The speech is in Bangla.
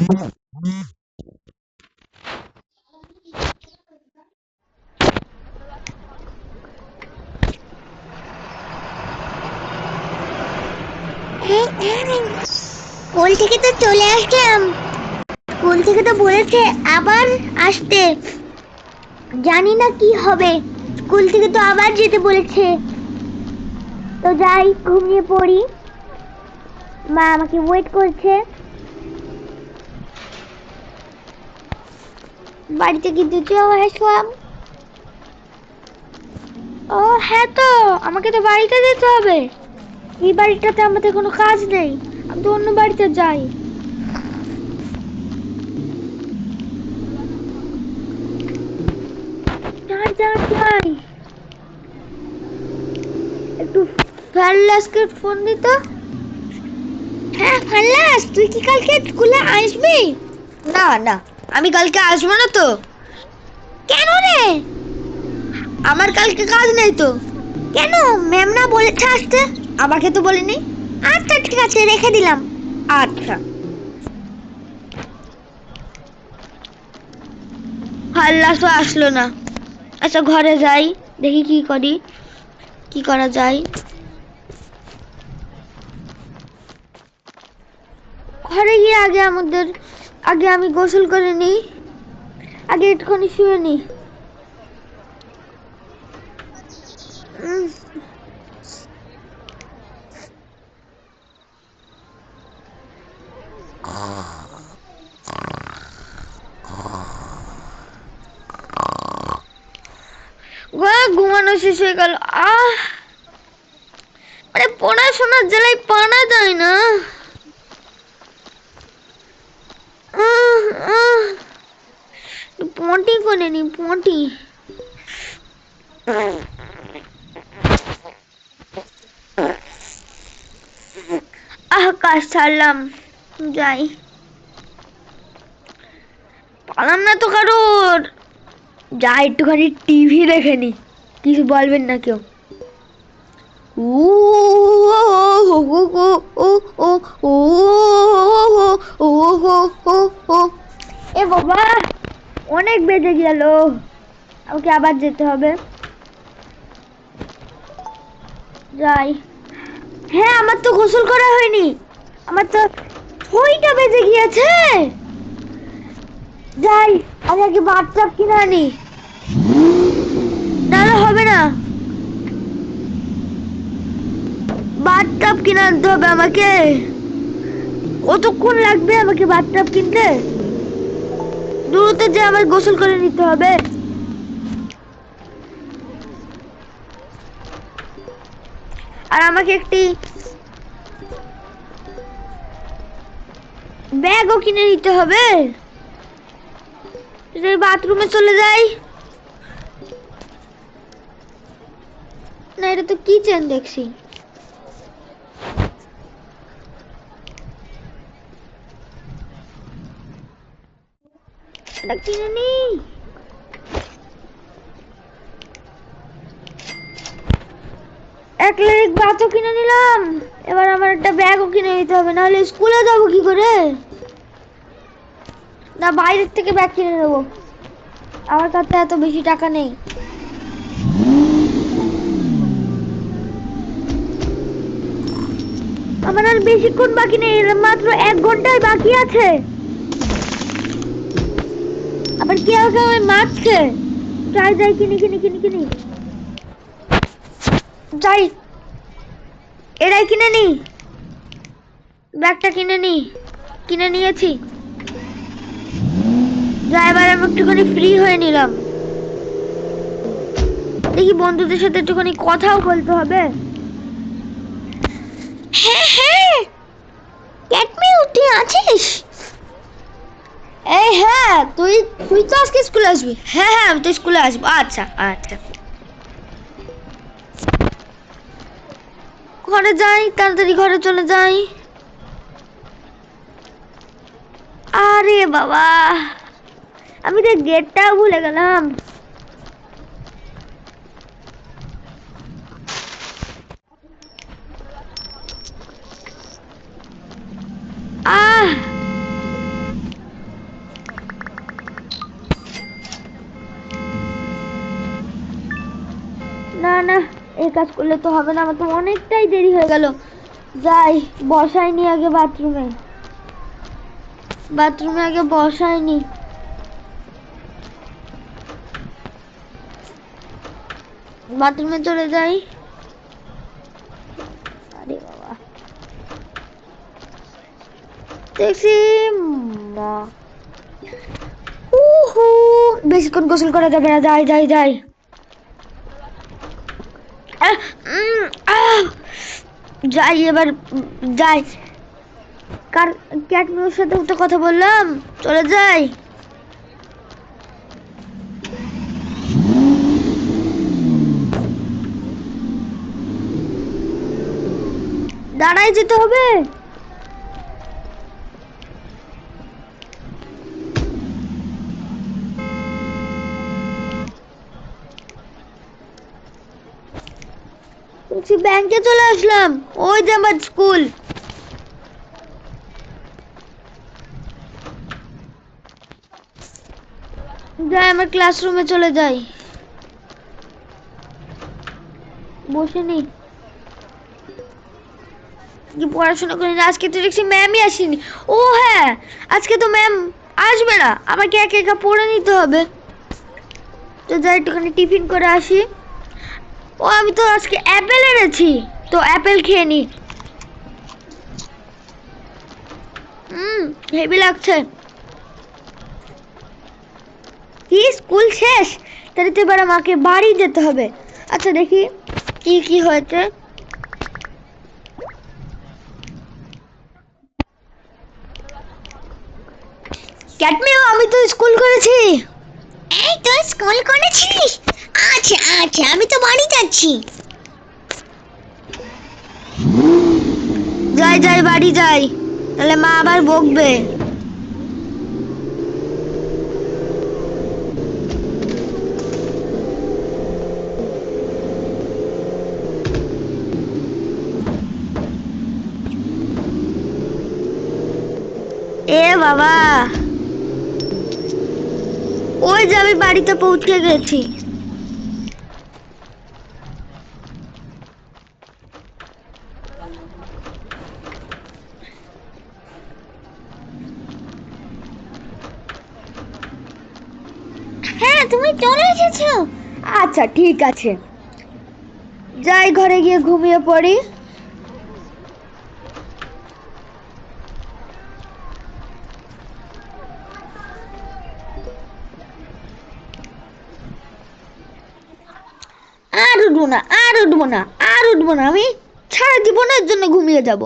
স্কুল থেকে তো চলে আসলাম। স্কুল থেকে তো বলেছে আবার আসতে, জানি না কি হবে। স্কুল থেকে তো আবার যেতে বলেছে, তো যাই, ঘুমিয়ে পড়ি। মা আমাকে ওয়েট করছে। বাড়িতে কিন্তু চলে আসলাম। ও হ্যাঁ, তো আমাকে তো বাড়িতে যেতে হবে। এই বাড়িটাতে আমাদের কোনো কাজ নেই, আমি তো অন্য বাড়িতে যাই। যাই, একটু ফাল্লাসকে ফোন দিত। হ্যাঁ ফাল্লাস, তুই কি কালকে স্কুলে আসবি? না না, আমি কালকে আসবো না তো। কেন রে? আমার কালকে কাজ নেই তো। কেন? ম্যাম না বলেছে আসতে? আমাকে তো বলেনি। আচ্ছা ঠিক আছে, রেখে দিলাম। আচ্ছা। ফাল্লাসও আসলো না। আচ্ছা ঘরে যাই, দেখি কি করা যায়। ঘরে গিয়ে আগে আমি গোসল করে নিই, আগে একটুখানি শুয়ে নিই। ঘুমানো শেষ হয়ে গেল। আরে পড়াশোনার জ্বালায় পানা যায় না। পটি করে নি, পটি। কাজ ছাড়লাম, যাই। পালাম না তো কারোর। যা একটুখানি টিভি দেখে নি, কিছু বলবেন না কেউ। এ বাবা, অনেক বেজে গেল, আমাকে আবার যেতে হবে। যাই। হ্যাঁ, আমার তো গোসল করা হয়নি, আমার তো 6টা বেজে গিয়েছে। যাই, আমি আগে বাথটাব কিনে আনি, নাহলে হবে না। বাথটাব কিনে আনতে হবে আমাকে। কতক্ষণ লাগবে আমাকে বাথটাব কিনতে? দূরতে যে আমার গোসল করে নিতে হবে। আর আমাকে একটি ব্যাগও কিনে নিতে হবে। বাথরুমে চলে যাই। না, এটা তো কিচেন দেখছি। এটা কিনে নি। এক লিটার বাতও কিনে নিলাম। এবার আমার একটা ব্যাগও কিনে নিতে হবে, নাহলে স্কুলে যাবো কি করে? না, বাইরের থেকে ব্যাগ কিনে নেবো, আমার কাছে এত বেশি টাকা নেই। আমার আর বেশিক্ষণ বাকি নেই, মাত্র 1 ঘন্টায় বাকি আছে। আবার কে আমাকে মারছে। যাই কিনি। যাই, এটাই কিনে নি, ব্যাগটা কিনে নিয়েছি। যাই, এবার আমি একটুখানি ফ্রি হয়ে নিলাম। দেখি বন্ধুদের সাথে একটুখানি কথাও বলতে হবে। হ্যাঁ, ক্যাটমিউ তুই আছিস? এই হ্যাঁ, তুই তুই তো আজকে স্কুলে আসবি? হ্যাঁ হ্যাঁ, আমি তো স্কুলে আসবো। আচ্ছা আচ্ছা। ঘরে যাই, তাড়াতাড়ি ঘরে চলে যাই। আরে বাবা, আমি তো গেটটাও ভুলে গেলাম। আহ কাজ করলে তো হবে না, আমার তো অনেকটাই দেরি হয়ে গেল। যাই, বসাইনি আগে বাথরুমে, আগে বসাইনি। বাথরুমে চলে যাই। আরে বাবা, দেখছি বেশিক্ষণ গোসল করা যাবে না। যাই যাই যাই। যাই এবার, যাই। কার ক্যাটমিউর সাথে তো কথা বললাম, চলে যাই। দাঁড়াই যেতে হবে। ব্যাংকে চলে আসলাম, ওই যে আমার স্কুল। যাই, আমার ক্লাসরুমে চলে যাই। বসে নি, কি পড়াশোনা করি না। আজকে তো দেখছি ম্যামই আসেনি। ও হ্যাঁ, আজকে তো ম্যাম আসবে না, আমাকে একা একা পড়ে নিতে হবে। তো যাই, একটুখানি টিফিন করে আসি। ও আমি তো আজকে অ্যাপেল এনেছি, তো অ্যাপেল খেয়ে নি। হেভি লাগছে। কি স্কুল শেষ? তাহলে তো এবার আমাকে বাড়ি যেতে হবে। আচ্ছা দেখি কি কি হয়েছে। ক্যাটমিউ, আমি তো স্কুল করেছি। এই তুই স্কুল করেছিস? আচ্ছা আচ্ছা, আমি তো বাড়ি যাচ্ছি। যাই যাই, বাড়ি যাই, তাহলে মা আবার বকবে। এ বাবা, ওই যে আমি বাড়িতে পৌঁছে গেছি। হ্যাঁ, তুমি চলে এসেছো। আচ্ছা ঠিক আছে, যাই ঘরে গিয়ে ঘুমিয়ে পড়ি। আর উঠবো না, আর উঠবো না, আর উঠবো না, আমি সারা জীবনের জন্য ঘুমিয়ে যাব।